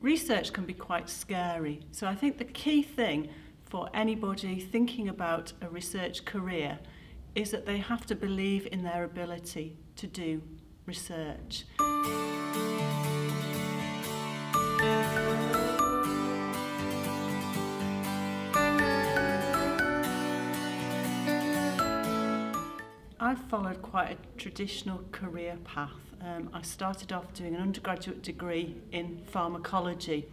Research can be quite scary, so I think the key thing for anybody thinking about a research career is that they have to believe in their ability to do research. I've followed quite a traditional career path. I started off doing an undergraduate degree in pharmacology.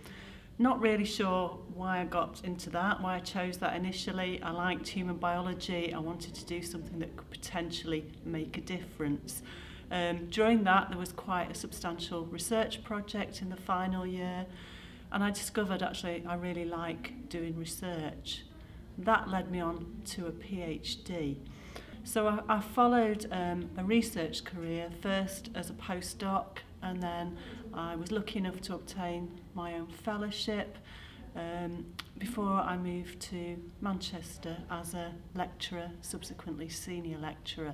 Not really sure why I got into that, why I chose that initially. I liked human biology. I wanted to do something that could potentially make a difference. During that, there was quite a substantial research project in the final year, and I discovered actually I really like doing research. That led me on to a PhD. So I followed a research career first as a postdoc, and then I was lucky enough to obtain my own fellowship before I moved to Manchester as a lecturer, subsequently senior lecturer.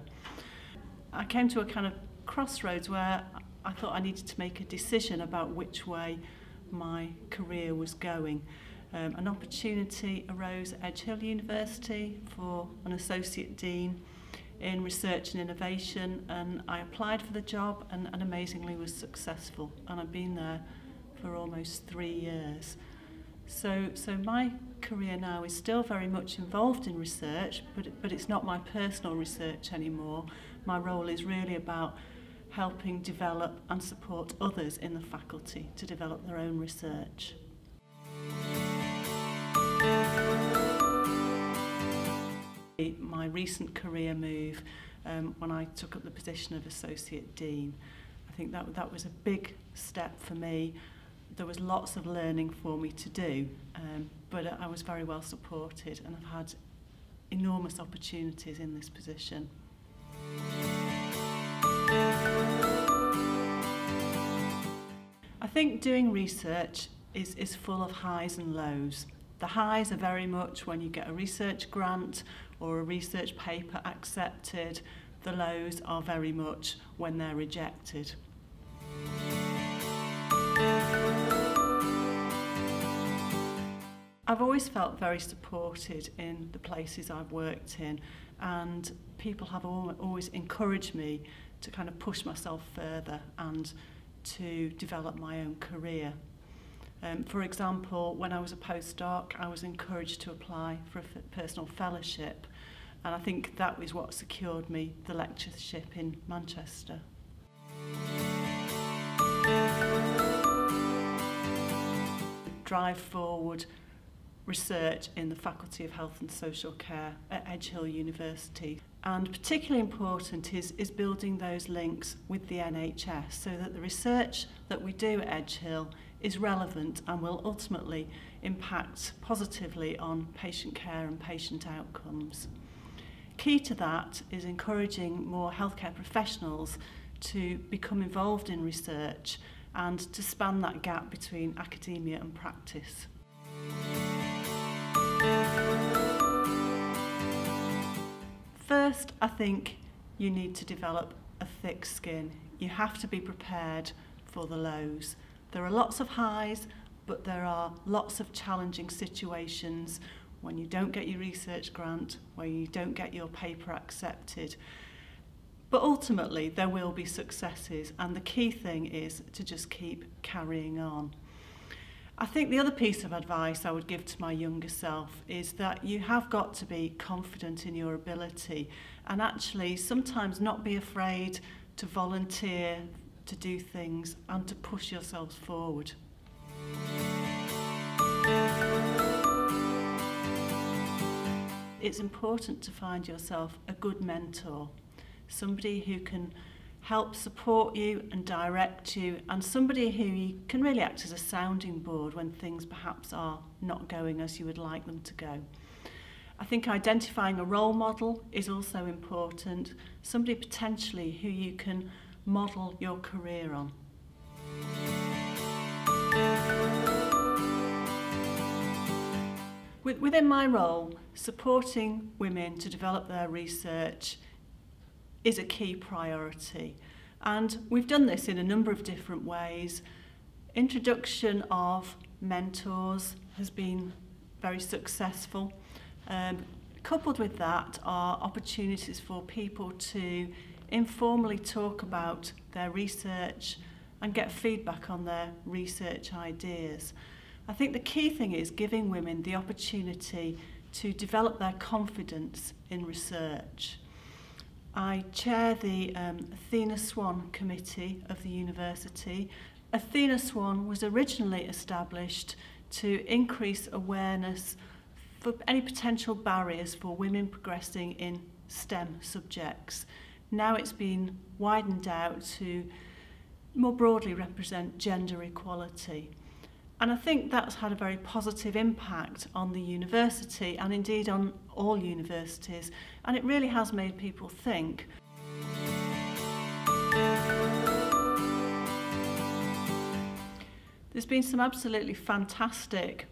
I came to a kind of crossroads where I thought I needed to make a decision about which way my career was going. An opportunity arose at Edge Hill University for an associate dean in research and innovation, and I applied for the job and amazingly was successful, and I've been there for almost 3 years. So my career now is still very much involved in research, but it's not my personal research anymore. My role is really about helping develop and support others in the faculty to develop their own research. My recent career move, when I took up the position of Associate Dean, I think that was a big step for me. There was lots of learning for me to do, but I was very well supported, and I've had enormous opportunities in this position. I think doing research is full of highs and lows. The highs are very much when you get a research grant or a research paper accepted. The lows are very much when they're rejected. I've always felt very supported in the places I've worked in, and people have always encouraged me to kind of push myself further and to develop my own career. For example, when I was a postdoc, I was encouraged to apply for a personal fellowship, and I think that was what secured me the lectureship in Manchester. Drive forward research in the Faculty of Health and Social Care at Edge Hill University. And particularly important is building those links with the NHS so that the research that we do at Edge Hill is relevant and will ultimately impact positively on patient care and patient outcomes. Key to that is encouraging more healthcare professionals to become involved in research and to span that gap between academia and practice. First, I think you need to develop a thick skin. You have to be prepared for the lows. There are lots of highs, but there are lots of challenging situations when you don't get your research grant, when you don't get your paper accepted. But ultimately, there will be successes, and the key thing is to just keep carrying on. I think the other piece of advice I would give to my younger self is that you have got to be confident in your ability and actually sometimes not be afraid to volunteer, to do things and to push yourselves forward. It's important to find yourself a good mentor, somebody who can help support you and direct you, and somebody who can really act as a sounding board when things perhaps are not going as you would like them to go. I think identifying a role model is also important, somebody potentially who you can model your career on. Within my role, supporting women to develop their research is a key priority, and we've done this in a number of different ways. Introduction of mentors has been very successful. Coupled with that are opportunities for people to informally talk about their research and get feedback on their research ideas. I think the key thing is giving women the opportunity to develop their confidence in research. I chair the Athena Swan Committee of the university. Athena Swan was originally established to increase awareness for any potential barriers for women progressing in STEM subjects. Now it's been widened out to more broadly represent gender equality. And I think that's had a very positive impact on the university and indeed on all universities, and it really has made people think. There's been some absolutely fantastic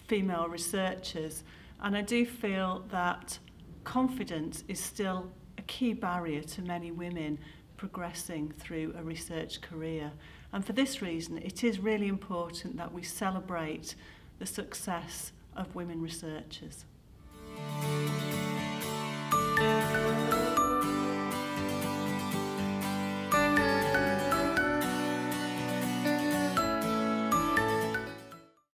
female researchers, and I do feel that confidence is still a key barrier to many women progressing through a research career. And for this reason, it is really important that we celebrate the success of women researchers.